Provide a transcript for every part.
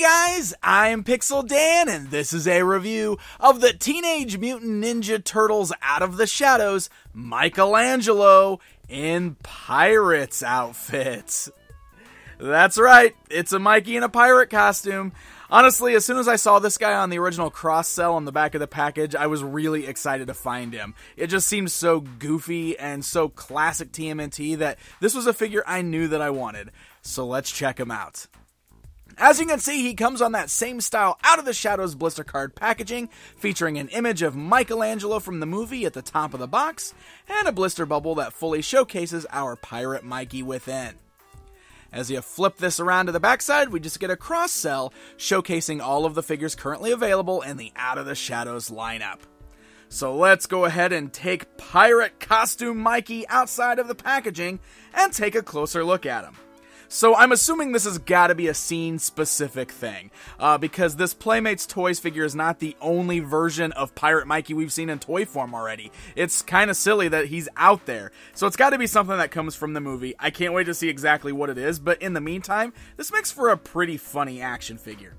guys, I'm Pixel Dan, and this is a review of the Teenage Mutant Ninja Turtles Out of the Shadows Michelangelo in Pirates outfits. That's right, it's a Mikey in a pirate costume. Honestly, as soon as I saw this guy on the original cross-sell on the back of the package, I was really excited to find him. It just seemed so goofy and so classic TMNT that this was a figure I knew that I wanted. So let's check him out. As you can see, he comes on that same style Out of the Shadows blister card packaging, featuring an image of Michelangelo from the movie at the top of the box, and a blister bubble that fully showcases our Pirate Mikey within. As you flip this around to the backside, we just get a cross-sell showcasing all of the figures currently available in the Out of the Shadows lineup. So let's go ahead and take Pirate Costume Mikey outside of the packaging and take a closer look at him. So I'm assuming this has got to be a scene-specific thing, because this Playmates Toys figure is not the only version of Pirate Mikey we've seen in toy form already. It's kind of silly that he's out there, so it's got to be something that comes from the movie. I can't wait to see exactly what it is, but in the meantime, this makes for a pretty funny action figure.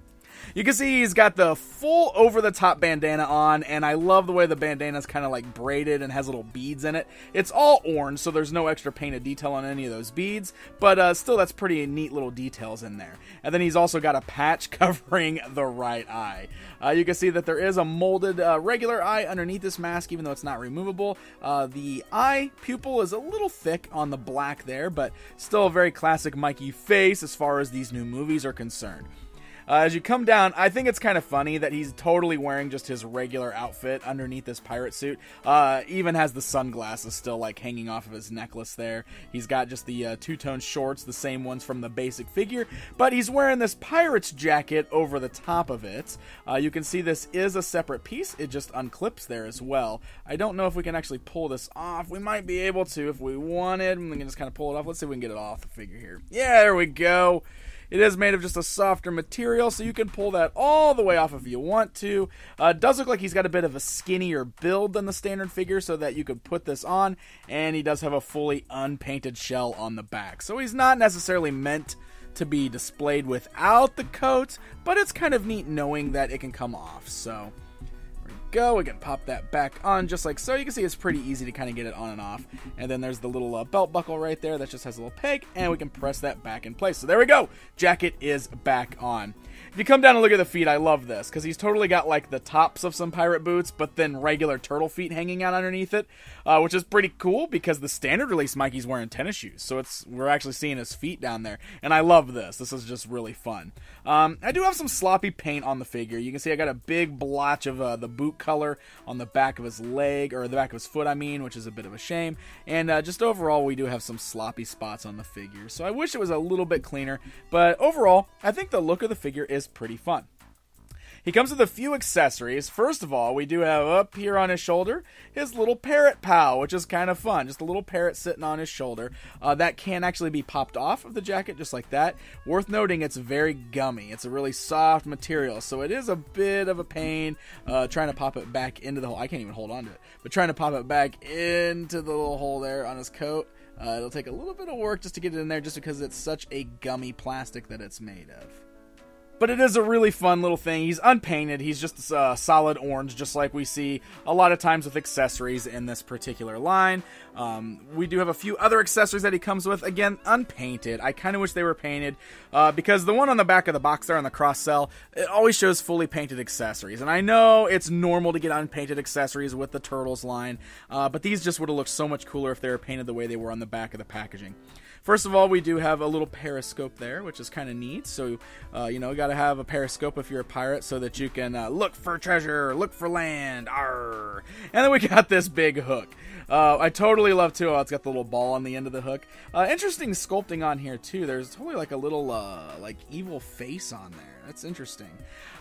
You can see he's got the full over-the-top bandana on, and I love the way the bandana's kind of like braided and has little beads in it. It's all orange, so there's no extra painted detail on any of those beads, but still that's pretty neat little details in there. And then he's also got a patch covering the right eye. You can see that there is a molded regular eye underneath this mask, even though it's not removable. The eye pupil is a little thick on the black there, but still a very classic Mikey face as far as these new movies are concerned. As you come down, I think it's kind of funny that he's totally wearing just his regular outfit underneath this pirate suit. Even has the sunglasses still like hanging off of his necklace there. He's got just the two-tone shorts, the same ones from the basic figure, but he's wearing this pirate's jacket over the top of it. You can see this is a separate piece. It just unclips there as well. I don't know if we can actually pull this off. We might be able to if we wanted. We can just kind of pull it off. Let's see if we can get it off the figure here. Yeah, there we go. It is made of just a softer material, so you can pull that all the way off if you want to. It does look like he's got a bit of a skinnier build than the standard figure, so that you could put this on, and he does have a fully unpainted shell on the back. So he's not necessarily meant to be displayed without the coat, but it's kind of neat knowing that it can come off. So there we go. We can pop that back on just like so. You can see it's pretty easy to kind of get it on and off. And then there's the little belt buckle right there that just has a little peg, and we can press that back in place. So there we go. Jacket is back on. If you come down and look at the feet, I love this because he's totally got like the tops of some pirate boots, but then regular turtle feet hanging out underneath it, which is pretty cool because the standard release Mikey's wearing tennis shoes, so we're actually seeing his feet down there, and I love this. This is just really fun. I do have some sloppy paint on the figure. You can see I got a big blotch of the boot color on the back of his leg, or the back of his foot, I mean, which is a bit of a shame. And just overall, we do have some sloppy spots on the figure. So I wish it was a little bit cleaner, but overall, I think the look of the figure is pretty fun. He comes with a few accessories. First of all, we do have up here on his shoulder his little parrot pal, which is kind of fun. Just a little parrot sitting on his shoulder. That can actually be popped off of the jacket just like that. Worth noting, it's very gummy. It's a really soft material, so it is a bit of a pain trying to pop it back into the hole. I can't even hold on to it, but trying to pop it back into the little hole there on his coat. It'll take a little bit of work just to get it in there, just because it's such a gummy plastic that it's made of. But it is a really fun little thing. He's unpainted. He's just solid orange, just like we see a lot of times with accessories in this particular line. We do have a few other accessories that he comes with. Again, unpainted. I kind of wish they were painted because the one on the back of the box there on the cross-sell, it always shows fully painted accessories. And I know it's normal to get unpainted accessories with the Turtles line, but these just would have looked so much cooler if they were painted the way they were on the back of the packaging. First of all, we do have a little periscope there, which is kind of neat. So, you got to have a periscope if you're a pirate so that you can look for treasure, look for land, arr. And then we got this big hook. I totally love, too, it's got the little ball on the end of the hook. Interesting sculpting on here, too. There's totally like a little, like, evil face on there. That's interesting.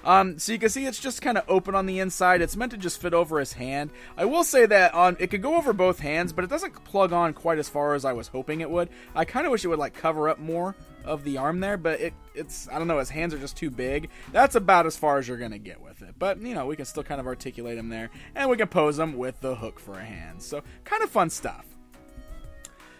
So you can see it's just kind of open on the inside. It's meant to just fit over his hand. I will say that it could go over both hands, but it doesn't plug on quite as far as I was hoping it would. I kind of wish it would like cover up more of the arm there, but it's I don't know, his hands are just too big. That's about as far as you're gonna get with it, but we can still kind of articulate him there, and we can pose him with the hook for a hand. So kind of fun stuff.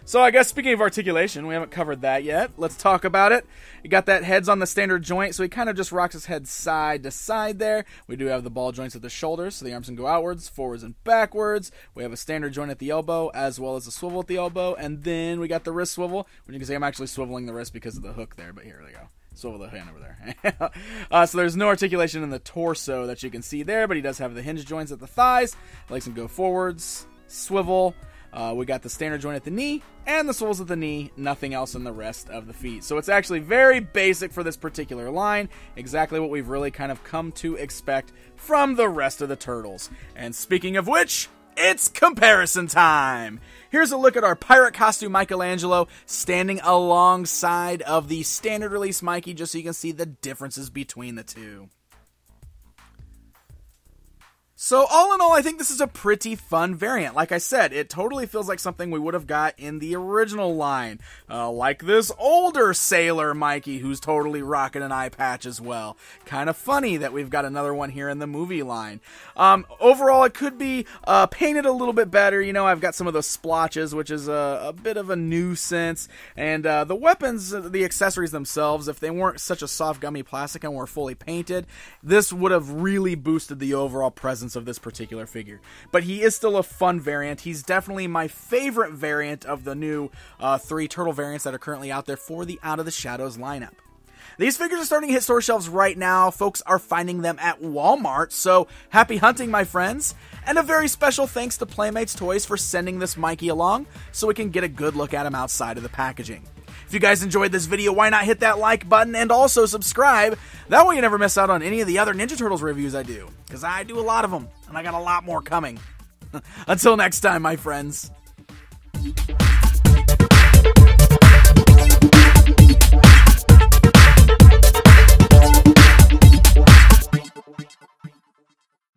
So I guess speaking of articulation, we haven't covered that yet. Let's talk about it. You got that head's on the standard joint, so he kind of just rocks his head side to side there. We do have the ball joints at the shoulders, so the arms can go outwards, forwards, and backwards. We have a standard joint at the elbow, as well as a swivel at the elbow, and then we got the wrist swivel. When you can see I'm actually swiveling the wrist because of the hook there, but here we go. Swivel the hand over there. So there's no articulation in the torso that you can see there, but he does have the hinge joints at the thighs. Legs can go forwards, swivel. We got the standard joint at the knee and the swivels at the knee, nothing else in the rest of the feet. So it's actually very basic for this particular line, exactly what we've really kind of come to expect from the rest of the Turtles. And speaking of which, it's comparison time! Here's a look at our pirate costume Michelangelo standing alongside of the standard release Mikey, just so you can see the differences between the two. So all in all, I think this is a pretty fun variant. Like I said, it totally feels like something we would have got in the original line. Like this older Sailor Mikey who's totally rocking an eye patch as well. Kind of funny that we've got another one here in the movie line. Overall, it could be painted a little bit better. You know, I've got some of those splotches, which is a bit of a nuisance. And the weapons, the accessories themselves, if they weren't such a soft gummy plastic and were fully painted, this would have really boosted the overall presence of this particular figure. But he is still a fun variant. He's definitely my favorite variant of the new 3 turtle variants that are currently out there for the Out of the Shadows lineup. These figures are starting to hit store shelves right now. Folks are finding them at Walmart, so happy hunting, my friends. And a very special thanks to Playmates Toys for sending this Mikey along so we can get a good look at him outside of the packaging. If you guys enjoyed this video, why not hit that like button and also subscribe? That way you never miss out on any of the other Ninja Turtles reviews I do, because I do a lot of them, and I got a lot more coming. Until next time, my friends.